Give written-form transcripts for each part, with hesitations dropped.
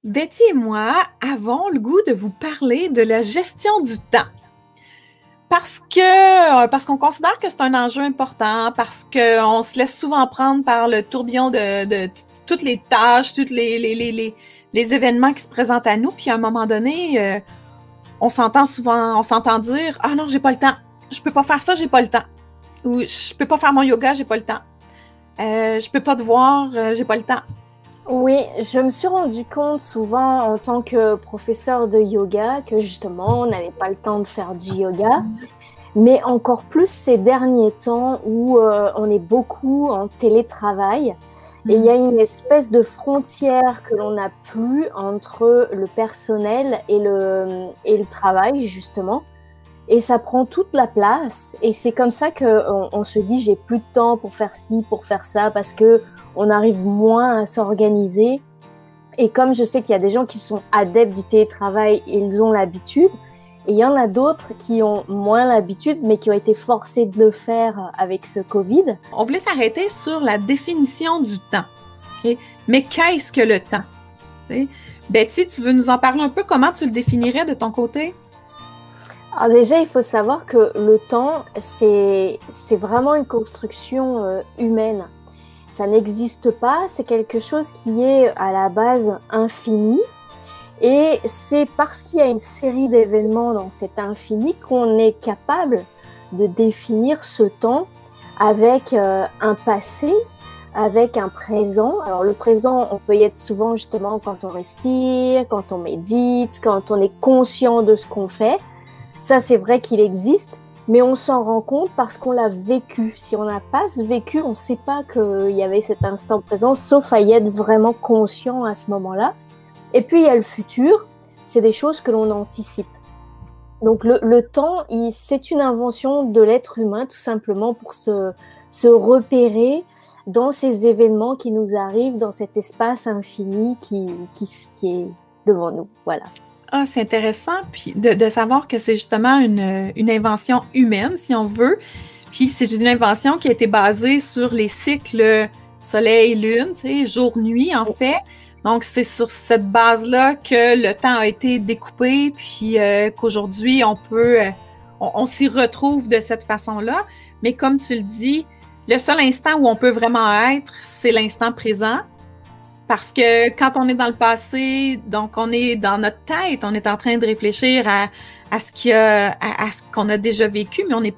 Betty et moi avons le goût de vous parler de la gestion du temps. Parce qu'on considère que c'est un enjeu important, parce qu'on se laisse souvent prendre par le tourbillon de toutes les tâches, tous les événements qui se présentent à nous, puis à un moment donné, on s'entend dire « Ah non, j'ai pas le temps, je peux pas faire ça, j'ai pas le temps. » Ou « Je peux pas faire mon yoga, j'ai pas le temps. Je peux pas te voir, j'ai pas le temps. » Oui, je me suis rendu compte souvent en tant que professeur de yoga que justement, on n'avait pas le temps de faire du yoga. Mais encore plus ces derniers temps où on est beaucoup en télétravail et il y a une espèce de frontière que l'on n'a plus entre le personnel et le travail, justement. Et ça prend toute la place. Et c'est comme ça qu'on se dit, j'ai plus de temps pour faire ci, pour faire ça, parce qu'on arrive moins à s'organiser. Et comme je sais qu'il y a des gens qui sont adeptes du télétravail, ils ont l'habitude. Et il y en a d'autres qui ont moins l'habitude, mais qui ont été forcés de le faire avec ce Covid. On voulait s'arrêter sur la définition du temps. Okay? Mais qu'est-ce que le temps? Okay? Betty, tu veux nous en parler un peu? Comment tu le définirais de ton côté? Alors déjà, il faut savoir que le temps, c'est vraiment une construction humaine. Ça n'existe pas, c'est quelque chose qui est à la base infini. Et c'est parce qu'il y a une série d'événements dans cet infini qu'on est capable de définir ce temps avec un passé, avec un présent. Alors le présent, on peut y être souvent justement quand on respire, quand on médite, quand on est conscient de ce qu'on fait. Ça, c'est vrai qu'il existe, mais on s'en rend compte parce qu'on l'a vécu. Si on n'a pas ce vécu, on ne sait pas qu'il y avait cet instant présent, sauf à y être vraiment conscient à ce moment-là. Et puis, il y a le futur, c'est des choses que l'on anticipe. Donc, le temps, c'est une invention de l'être humain, tout simplement, pour se repérer dans ces événements qui nous arrivent, dans cet espace infini qui est devant nous. Voilà. Ah, c'est intéressant puis de savoir que c'est justement une invention humaine, si on veut. Puis c'est une invention qui a été basée sur les cycles soleil-lune, tu sais, jour-nuit, en fait. Donc, c'est sur cette base-là que le temps a été découpé, puis qu'aujourd'hui, on s'y retrouve de cette façon-là. Mais comme tu le dis, le seul instant où on peut vraiment être, c'est l'instant présent. Parce que quand on est dans le passé, donc on est dans notre tête, on est en train de réfléchir à ce qu'on a déjà vécu, mais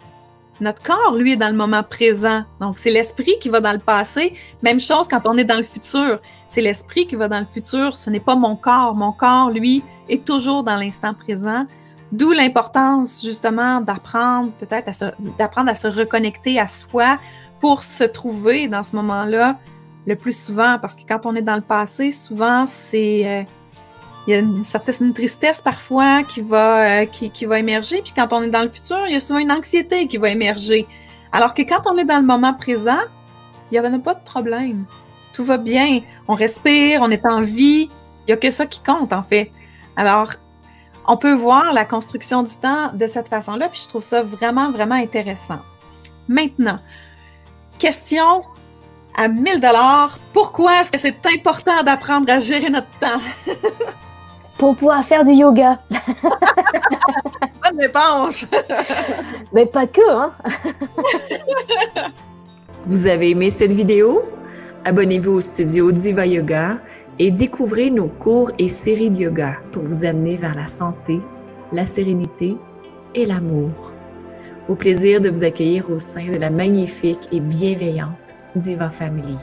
notre corps, lui, est dans le moment présent. Donc, c'est l'esprit qui va dans le passé. Même chose quand on est dans le futur. C'est l'esprit qui va dans le futur. Ce n'est pas mon corps. Mon corps, lui, est toujours dans l'instant présent. D'où l'importance, justement, d'apprendre à se reconnecter à soi pour se trouver dans ce moment-là le plus souvent. Parce que quand on est dans le passé, souvent, il y a une certaine tristesse parfois qui va émerger. Puis quand on est dans le futur, il y a souvent une anxiété qui va émerger. Alors que quand on est dans le moment présent, il n'y a pas de problème. Tout va bien. On respire, on est en vie. Il n'y a que ça qui compte, en fait. Alors, on peut voir la construction du temps de cette façon-là. Puis je trouve ça vraiment, vraiment intéressant. Maintenant, question à 1000 $. Pourquoi est-ce que c'est important d'apprendre à gérer notre temps? Pour pouvoir faire du yoga. Bonne réponse! Mais pas que, hein? Vous avez aimé cette vidéo? Abonnez-vous au studio Diva Yoga et découvrez nos cours et séries de yoga pour vous amener vers la santé, la sérénité et l'amour. Au plaisir de vous accueillir au sein de la magnifique et bienveillante Diva Family.